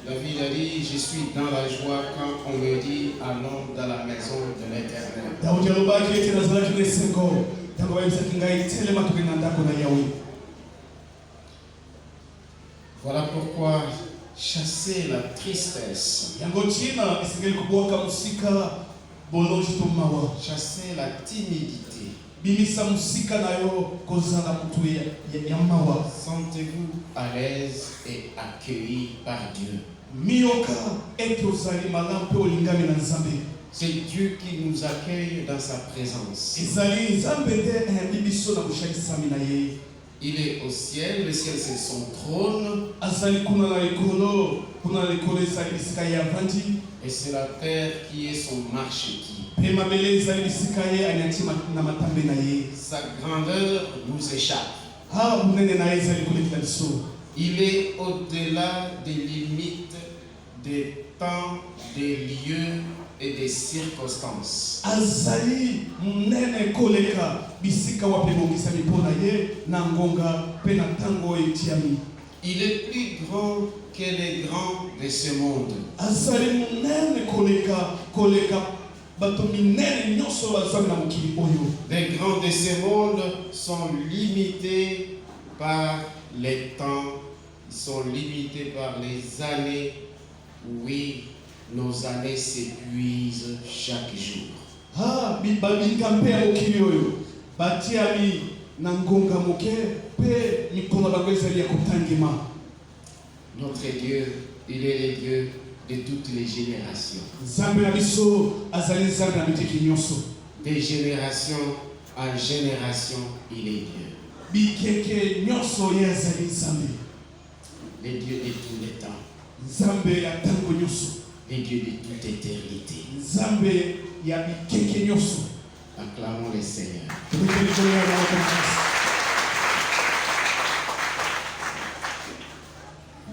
David a dit, je suis dans la joie quand on me dit, allons dans la maison de l'Éternel. Voilà pourquoi chasser la tristesse, chasser la timidité. Sentez-vous à l'aise et accueilli par Dieu. C'est Dieu qui nous accueille dans sa présence. Il est au ciel, le ciel c'est son trône. Et c'est la terre qui est son marchepied. Sa grandeur nous échappe. Il est au-delà des limites des temps, des lieux et des circonstances. Il est plus grand que les grands de ce monde. Les grands de ce monde sont limités par les temps, ils sont limités par les années. Oui, nos années s'épuisent chaque jour. Notre Dieu, il est le Dieu de toutes les générations. De génération en génération, il est Dieu. Le Dieu de tous les temps. Le Dieu de toute éternité. Acclamons le Seigneur.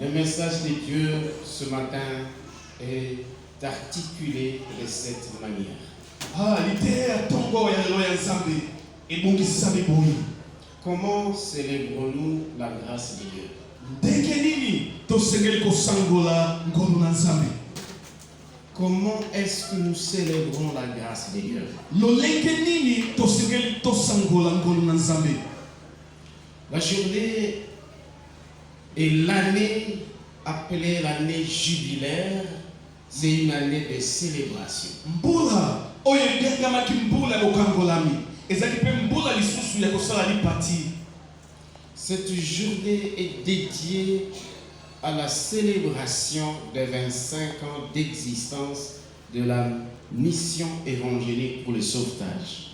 Le message de Dieu ce matin est articulé de cette manière. Comment célébrons-nous la grâce de Dieu? Comment est-ce que nous célébrons la grâce de Dieu? La journée et l'année appelée l'année jubilaire, c'est une année de célébration. Cette journée est dédiée à la célébration des 25 ans d'existence de la mission évangélique pour le sauvetage.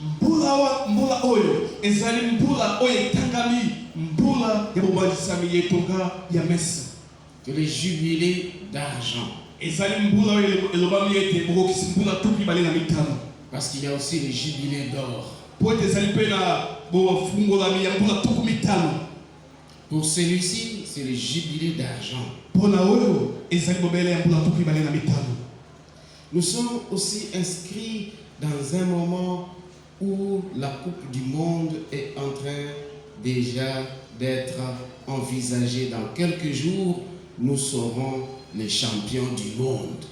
Que le jubilé d'argent. Parce qu'il y a aussi le jubilé d'or. Pour celui-ci, c'est le jubilé d'argent. Nous sommes aussi inscrits dans un moment où la Coupe du Monde est en train déjà d'être envisagée. Dans quelques jours, nous serons les champions du monde.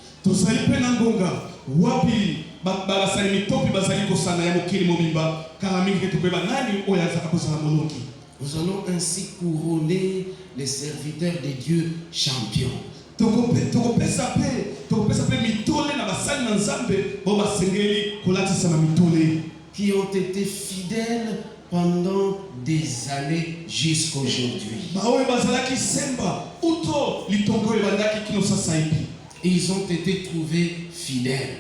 Nous allons ainsi couronner les serviteurs de Dieu champions. Qui ont été fidèles pendant des années jusqu'à aujourd'hui. Ils ont été trouvés fidèles.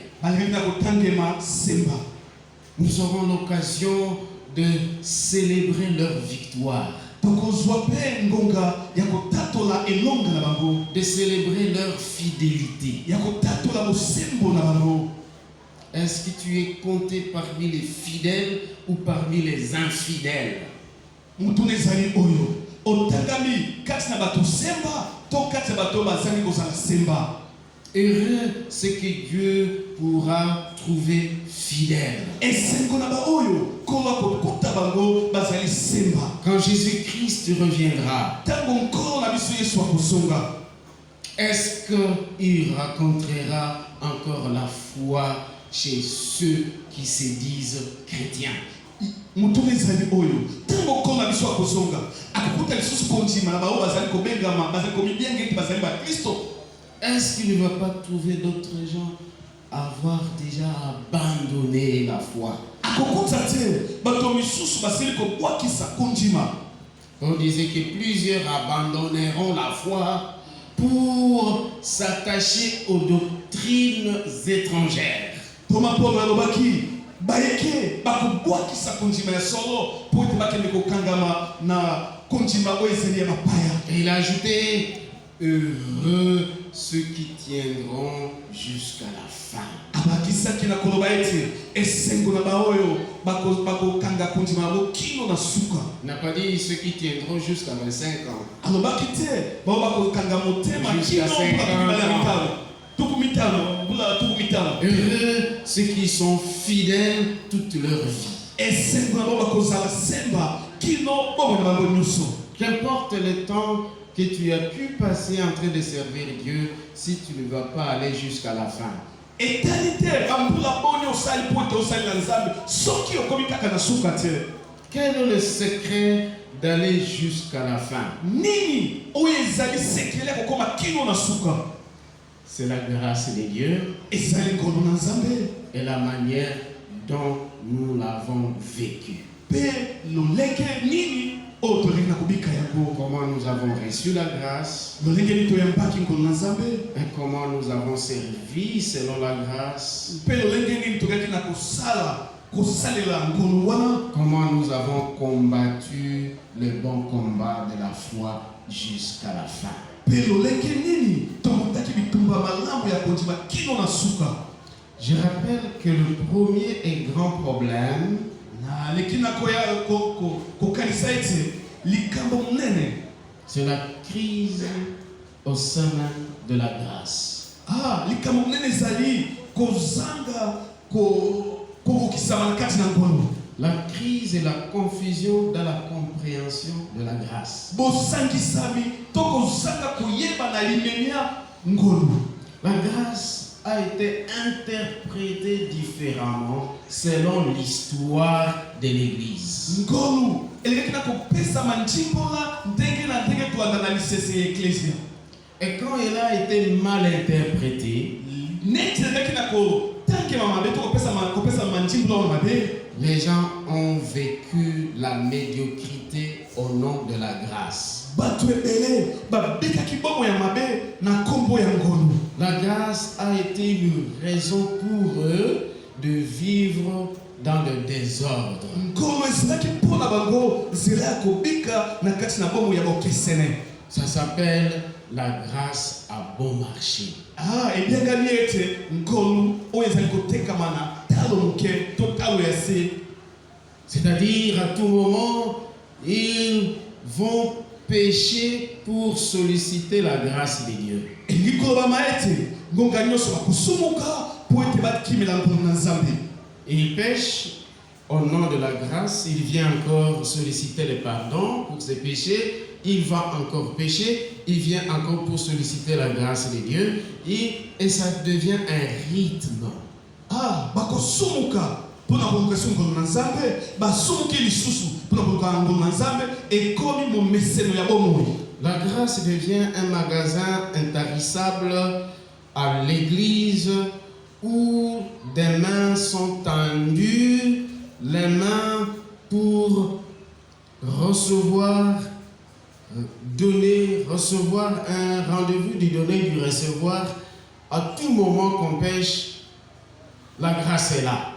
Nous aurons l'occasion de célébrer leur victoire. De célébrer leur fidélité. Est-ce que tu es compté parmi les fidèles ou parmi les infidèles? Heureux ce que Dieu pourra trouver fidèle. Quand Jésus-Christ reviendra, est-ce qu'il racontera encore la foi chez ceux qui se disent chrétiens? Est-ce qu'il ne va pas trouver d'autres gens avoir déjà abandonné la foi? On disait que plusieurs abandonneront la foi pour s'attacher aux doctrines étrangères. Et il a ajouté, heureux ceux qui tiendront jusqu'à la fin. Il n'a pas dit ceux qui tiendront jusqu'à 25 ans. Jusqu'à 50 ans. Heureux ceux qui sont fidèles toute leur vie. Qu'importe le temps que tu as pu passer en train de servir Dieu, si tu ne vas pas aller jusqu'à la fin. Quel est le secret d'aller jusqu'à la fin? C'est la grâce de Dieu et la manière dont nous l'avons vécu. Comment nous avons reçu la grâce et comment nous avons servi selon la grâce. Comment nous avons combattu le bon combat de la foi jusqu'à la fin. Je rappelle que le premier et grand problème, c'est la crise au sein de la grâce. La crise et la confusion dans la compréhension de la grâce. La grâce a été interprétée différemment selon l'histoire de l'Église. Et quand elle a été mal interprétée, les gens ont vécu la médiocrité au nom de la grâce. La grâce a été une raison pour eux de vivre dans le désordre. Ça s'appelle la grâce à bon marché. C'est-à-dire à tout moment, ils vont pécher pour solliciter la grâce de Dieu. Il pêche au nom de la grâce, il vient encore solliciter le pardon pour ses péchés, il va encore pécher, il vient encore pour solliciter la grâce de Dieu, et ça devient un rythme. La grâce devient un magasin intarissable à l'église où des mains sont tendues, les mains pour recevoir un rendez-vous du donner, du recevoir. À tout moment qu'on pêche, la grâce est là.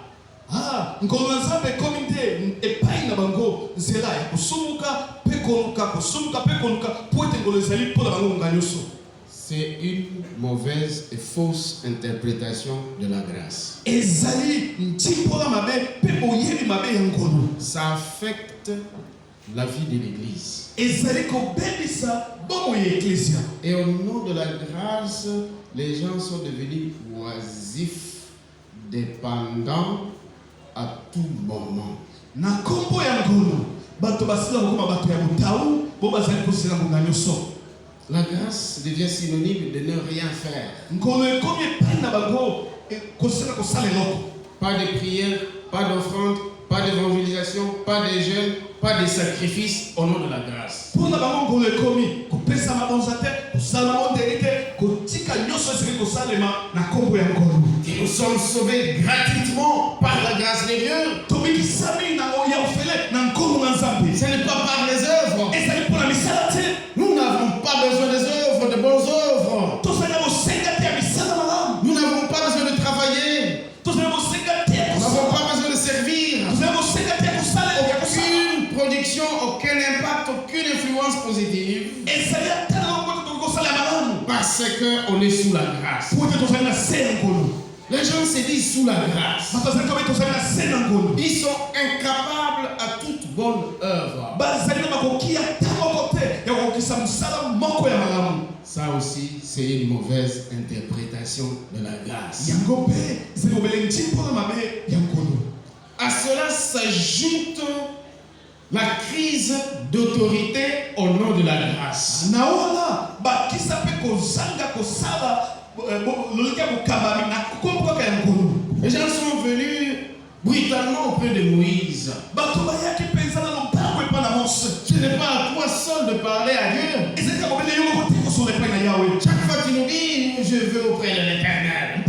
C'est une mauvaise et fausse interprétation de la grâce. Ça affecte la vie de l'Église. Et au nom de la grâce, les gens sont devenus oisifs, dépendants à tout moment. La grâce devient synonyme de ne rien faire. Pas de prière, pas d'offrande, pas d'évangélisation, pas de jeûne, pas de sacrifice au nom de la grâce. Et nous sommes sauvés gratuitement par la grâce de Dieu. Ce n'est pas par les œuvres. Nous n'avons pas besoin des œuvres, de bonnes œuvres. Nous n'avons pas besoin de travailler. Nous n'avons pas besoin de servir. Aucune production, aucun impact, aucune influence positive. Parce qu'on est sous la grâce. Les gens se disent sous la grâce. Ils sont incapables à toute bonne œuvre. Ça aussi, c'est une mauvaise interprétation de la grâce. À cela s'ajoute la crise d'autorité au nom de la grâce. Les gens sont venus brutalement auprès de Moïse. Ce n'est pas à toi seul de parler à Dieu. Chaque fois que tu nous dis, je veux auprès de l'Éternel.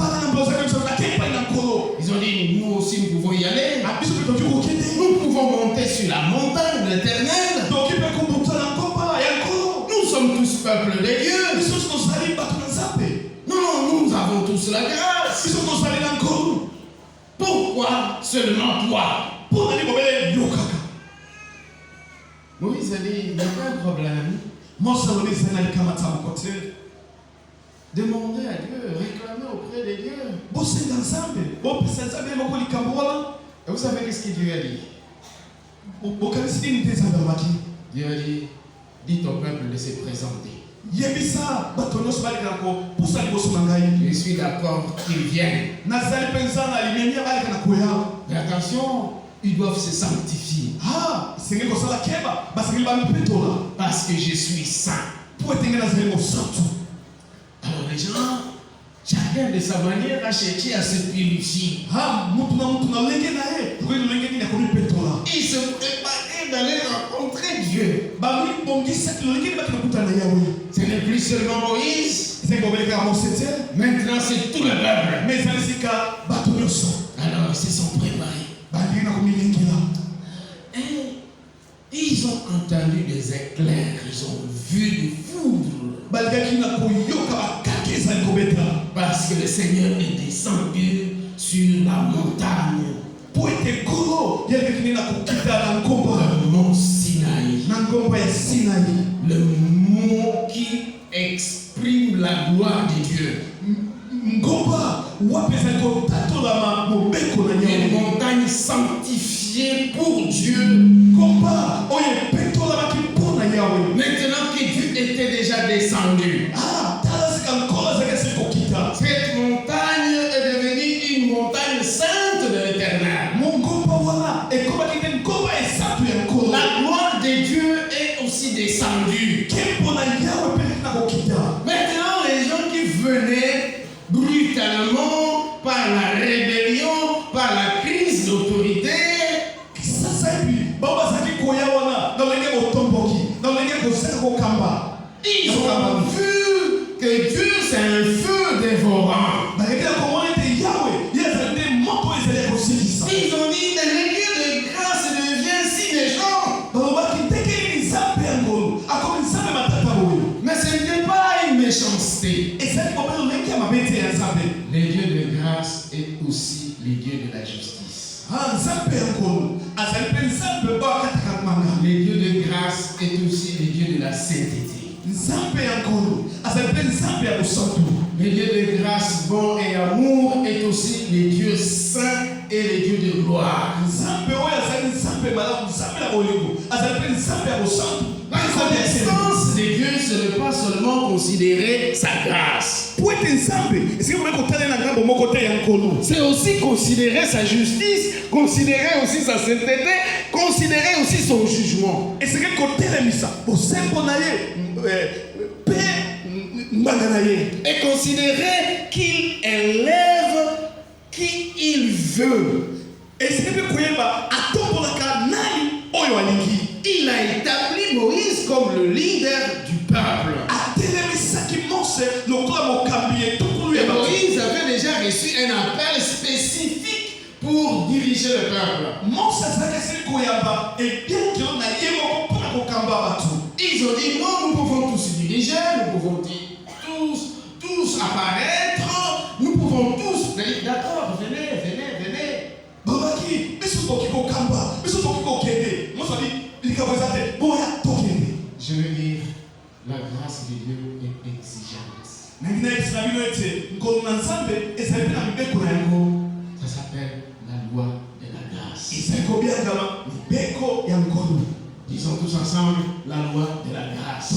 Ils ont dit, nous aussi nous pouvons y aller. Nous pouvons monter sur la montagne de l'Éternel. Nous sommes tous peuple de Dieu. Non, nous avons tous la grâce. Pourquoi seulement toi? Moïse a dit, il n'y a pas de problème. Demandez à Dieu, réclamez auprès de Dieu. Et vous savez qu'est-ce que Dieu a dit? Dieu a dit, dites au peuple de se présenter. Je suis d'accord qu'ils viennent. Mais attention, ils doivent se sanctifier. Parce que je suis saint. Alors les gens, chacun de sa manière a cherché à se purifier. Ils se préparaient d'aller rencontrer Dieu. Ce n'est plus seulement Moïse. Maintenant c'est tout le peuple. Alors ils se sont préparés. Et ils ont entendu des éclairs, ils ont vu des foudres. Parce que le Seigneur est descendu sur la montagne. Le mont Sinaï. Le mont qui exprime la gloire de Dieu. Une montagne sanctifiée pour Dieu. Maintenant que Dieu était déjà descendu, cette montagne est devenue une montagne sainte de l'Éternel. La gloire de Dieu est aussi descendue. Maintenant, les gens qui venaient brutalement par la rébellion, par la crise d'autorité, ils ont vu que Dieu c'est un feu dévorant. Ils ont dit que le Dieu de grâce devient si méchant. Mais ce n'était pas une méchanceté. Le Dieu de grâce est aussi le Dieu de la justice. Le Dieu de grâce est aussi le Dieu de la sainteté. Le Dieu de grâce, bon et amour est aussi le Dieu saint et le Dieu de gloire. La connaissance de Dieu, ce n'est pas seulement considérer sa grâce. C'est aussi considérer sa justice, considérer aussi sa sainteté, considérer aussi son jugement. Et considérer qu'il élève qui il veut. Il a établi Moïse comme le leader du peuple. Et Moïse avait déjà reçu un appel spécifique pour diriger le peuple. Ils ont dit non, nous pouvons tous diriger, nous pouvons tous apparaître, nous pouvons tous. D'accord, venez. Je veux dire, la grâce de Dieu est exigeante. Ça s'appelle la loi de la grâce. Disons tous ensemble la loi de la grâce.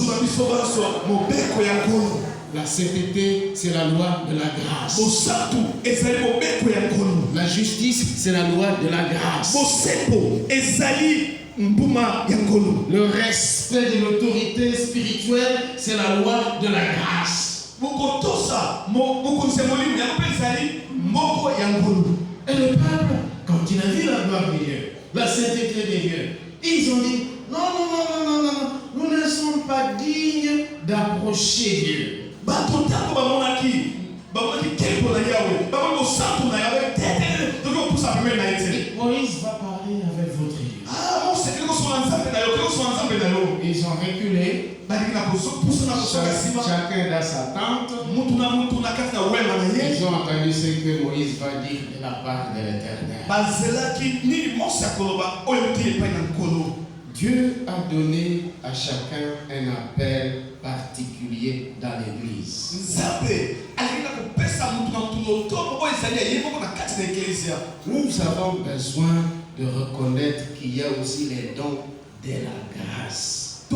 La sainteté, c'est la loi de la grâce. La justice, c'est la loi de la grâce. Le respect de l'autorité spirituelle, c'est la loi de la grâce. Et le peuple, quand il a vu la gloire de Dieu, la sainteté de Dieu, ils ont dit non, nous ne sommes pas dignes d'approcher Dieu. Moïse va parler avec votre Dieu. Ils ont reculé. Chacun dans sa tente. Ils ont entendu ce que Moïse va dire de la part de l'Éternel. Dieu a donné à chacun un appel particulier dans l'église. Nous avons besoin de reconnaître qu'il y a aussi les dons de la grâce. Ce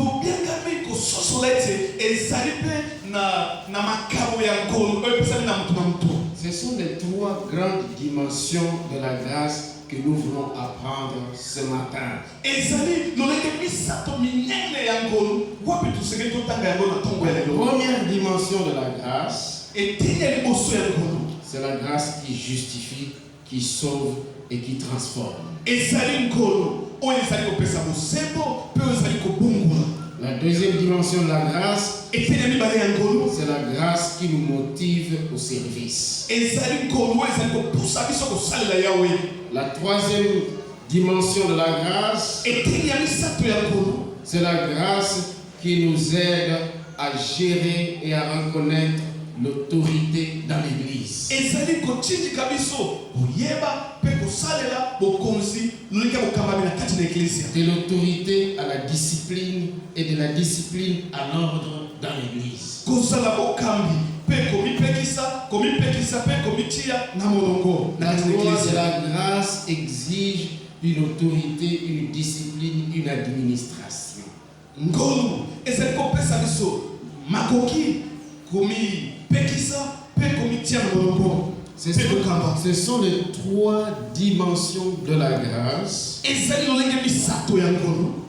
sont les trois grandes dimensions de la grâce que nous voulons apprendre ce matin. Première dimension de la grâce, c'est la grâce qui justifie, qui sauve et qui transforme. La deuxième dimension de la grâce, c'est la grâce qui nous motive au service. La troisième dimension de la grâce, c'est la grâce qui nous aide à gérer et à reconnaître l'autorité dans l'église. De l'autorité à la discipline et de la discipline à l'ordre dans l'église. La loi de la grâce exige une autorité, une discipline, une administration. Ce sont les trois dimensions de la grâce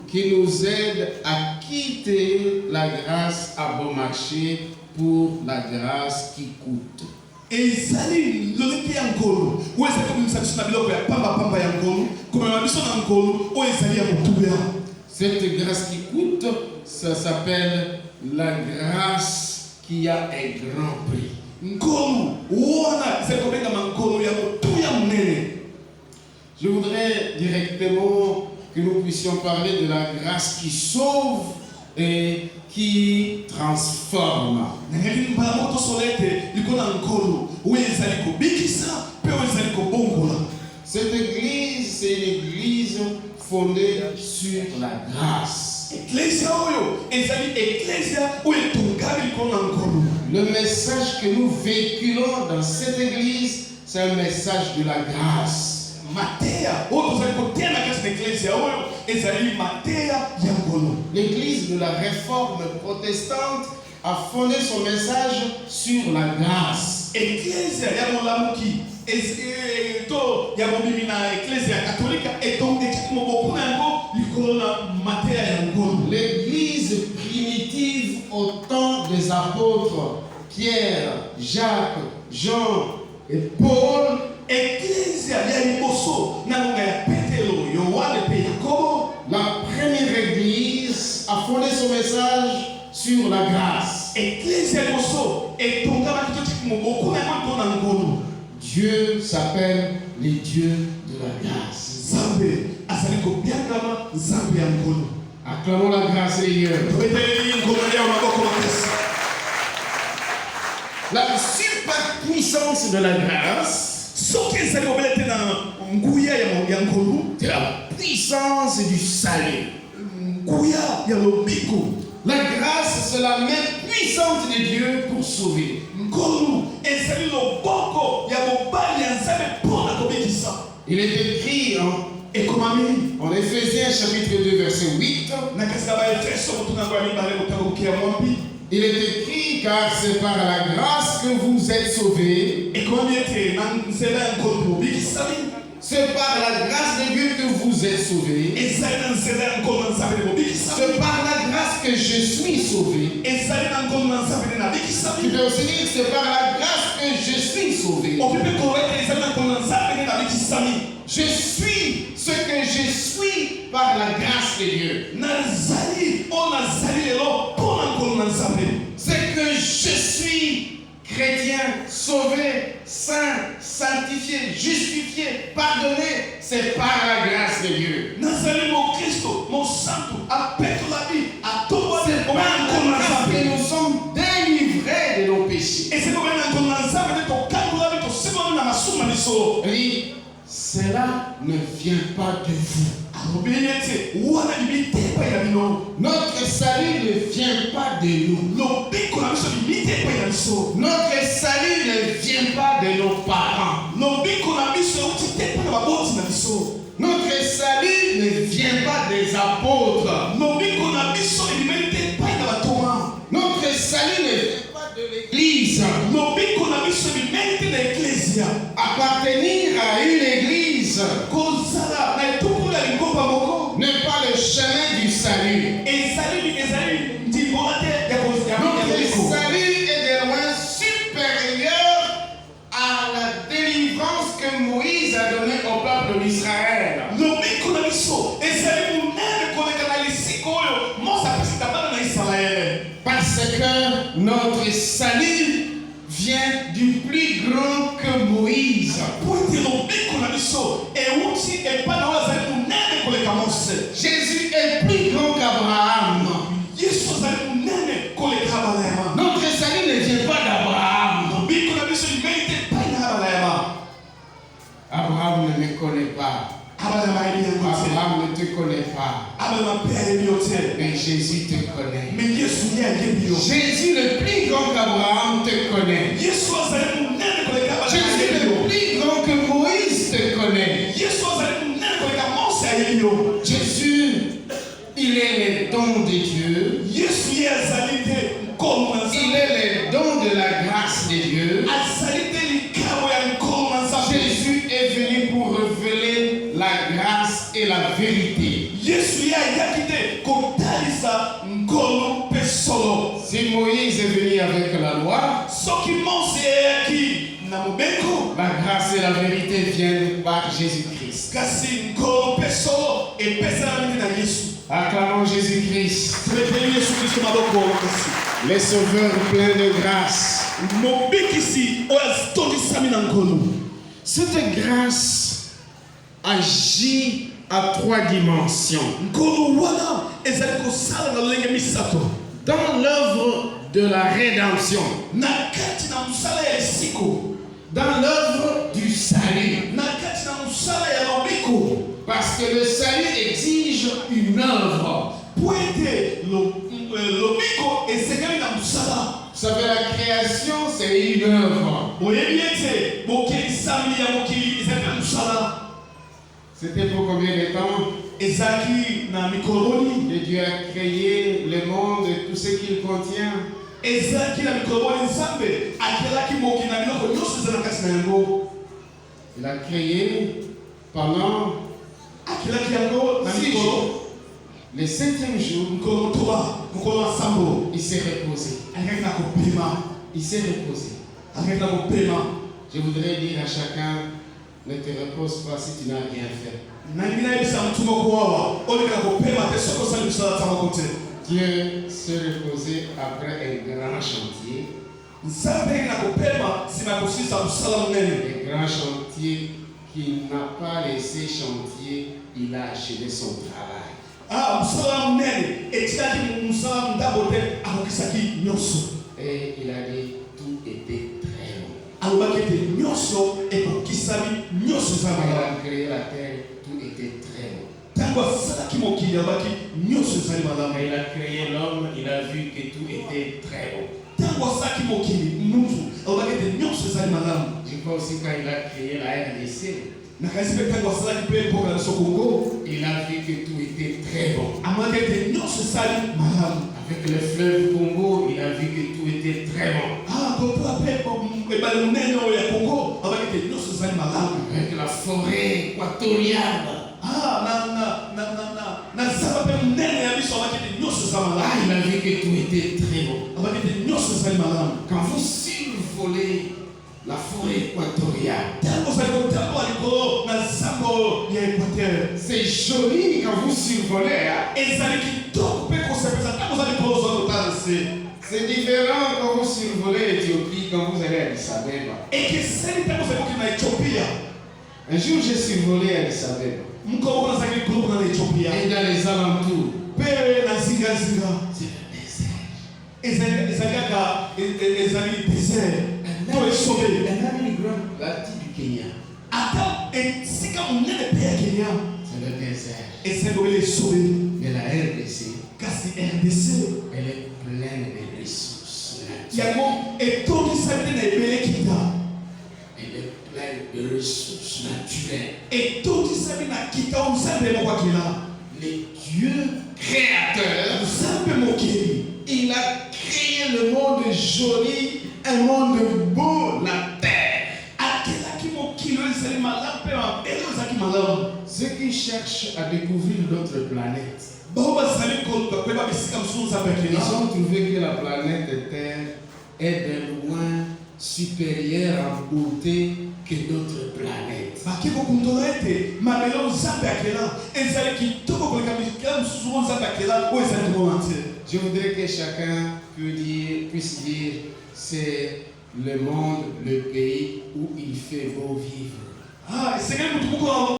qui nous aident à quitter la grâce à bon marché pour la grâce qui coûte. Cette grâce qui coûte, ça s'appelle la grâce qui a un grand prix. Je voudrais directement que nous puissions parler de la grâce qui sauve et qui transforme. Cette église, c'est une église fondée sur la grâce. Le message que nous véhiculons dans cette église, c'est un message de la grâce. L'église de la Réforme protestante a fondé son message sur la grâce. L'église primitive au temps des apôtres Pierre, Jacques, Jean et Paul, la première église a fondé son message sur la grâce. Dieu s'appelle les dieux de la grâce. Acclamons la grâce des dieux. La superpuissance de la grâce, c'est la puissance du salut. La grâce, c'est la main puissante de Dieu pour sauver. Il est écrit en Éphésiens chapitre 2 verset 8. Il est écrit, car c'est par la grâce que vous êtes sauvés. C'est par la grâce de Dieu que vous êtes sauvés. C'est par la grâce que je suis sauvé. Tu peux aussi dire, c'est par la grâce que je suis sauvé. Je suis ce que je suis par la grâce de Dieu. C'est que je suis chrétien, sauvé, saint, sanctifié, justifié, pardonné, c'est par la grâce de Dieu. C'est par la grâce que nous sommes délivrés de nos péchés. Et cela ne vient pas de vous. Notre salut ne vient pas de nous. Notre salut ne vient pas de nos parents. Notre salut ne vient pas des apôtres. Notre salut ne vient pas de l'église. Appartenir à une église n'est pas le chemin du salut. Notre salut est de loin supérieur à la délivrance que Moïse a donnée au peuple d'Israël. Parce que notre salut vient du plus grand que Moïse. Jésus est plus grand qu'Abraham. Notre salut ne vient pas d'Abraham. Abraham ne me connaît pas. Abraham ne te connaît pas. Mais Jésus te connaît. Jésus le plus grand qu'Abraham te connaît. Jésus le plus grand que Moïse te connaît. Jésus, il est le don de Dieu. Il est le don de la grâce de Dieu. Jésus est venu pour révéler la grâce et la vérité. Si Moïse est venu avec la loi, la grâce et la vérité viennent par Jésus-Christ. Acclamons Jésus-Christ, les sauveurs pleins de grâce. Cette grâce agit à 3 dimensions. Dans l'œuvre de la rédemption, dans l'œuvre du salut, parce que le salut exige une œuvre. Vous savez, la création, c'est une œuvre. C'était pour combien de temps ezaki na mikoloboni que Dieu a créé le monde et tout ce qu'il contient? ezaki na mikoloboni nzambe akelaki mokili na biloko nyonso eza na kati na yango. Il a créé pendant akelaki yango na 6 mikolo jours. Le 7e jour, mikolo motoba mokolo ya nsambo il s'est reposé. alingaki na kopema Il s'est reposé. alingaki na kopema. Je voudrais dire à chacun, ne te repose pas si tu n'as rien fait. nalingi nayebisa motu moko wawa olingaka kopema te soki osali mosala ta moko te. Dieu se reposait après un grand chantier. nzambe alingaki na kopema nsima ya kosilisa mosala monene. Un grand chantier qui n'a pas laissé chantier, il a achevé son travail. mosala monene etikaki mosala ndambo te akokisaki nyonso. Et il a dit, tout était très bon. alobaki ete nyonso ekokisami nyonso eza Quand il malamu. a créé la terre, tout était très bon. ntango asalaki mokili alobaki nyonso ezali Quand malamu. il a créé l'homme, il a vu que tout était très bon. ntango asalaki mokili mutu alobaki ete nyonso ezali malamu. Je crois aussi quand il a créé la RDC, nakanisi mpe ntango asalaki mpe mboka na biso Kongo il a vu que tout était très bon. amonaki ete nyonso ezali malamu. Avec le fleuve Congo, il a vu que tout était très bon. topela mpe ebale monene oyo ya Kongo alobaki ete nyonso ezali malamu. Avec la forêt équatoriale, na zamba mpe monene ya biso alobaki ete nyonso eza malamu. il a vu que tout était très bon. alobaki ete nyonso ezali malamu. Quand vous survolez la forêt équatoriale, ntango ozali kotambola likolo na zamba oyo ya Équateur c'est joli quand vous survolez. ezali kitoko mpe kosepesa ntango ozali likolo ozwa kotala se. C'est différent quand vous survolez l'Éthiopie, quand vous allez à Addis Abeba. ekeseni ntango ozali kokende na Ethiopia. Un jour, j'ai survolé Addis Abeba. mokolo moko nazalaki likolo kuna na Ethiopia Et dans les alentours, mpe na zingazinga c'est le désert. ezali kaka ezali désert to esobe. Un ami grand parti du Kenya, ata esika monene mpe ya Kenya c'est le désert. ezali kobela esobe. Mais la RDC, kasi RDC elle est pleine de ressources naturelles. yango etondisami te na ebele kita. Elle est pleine de ressources naturelles. etondisami na kita oyo nzambe moko akela. Le Dieu créateur, nzambe mokeli il a créé le monde joli, un monde beau, la terre. akelaki mokili oyo ezali malamu mpe mabele oyo ezalaki malamu. Ceux qui cherchent à découvrir d'autres planètes, bao bazali koluka koyeba bisika mosusu nzambe ils akela. ont trouvé que la planète Terre est de loin supérieure en beauté que d'autres planètes. baki kokundola ete mabele oyo nzambe akela ezali kitoko koleka mikila mosusu oyo nzambe akela oyo ezali komona te. Je voudrais que chacun puisse dire, c'est le monde, le pays où il fait beau vivre. esengeli motu moko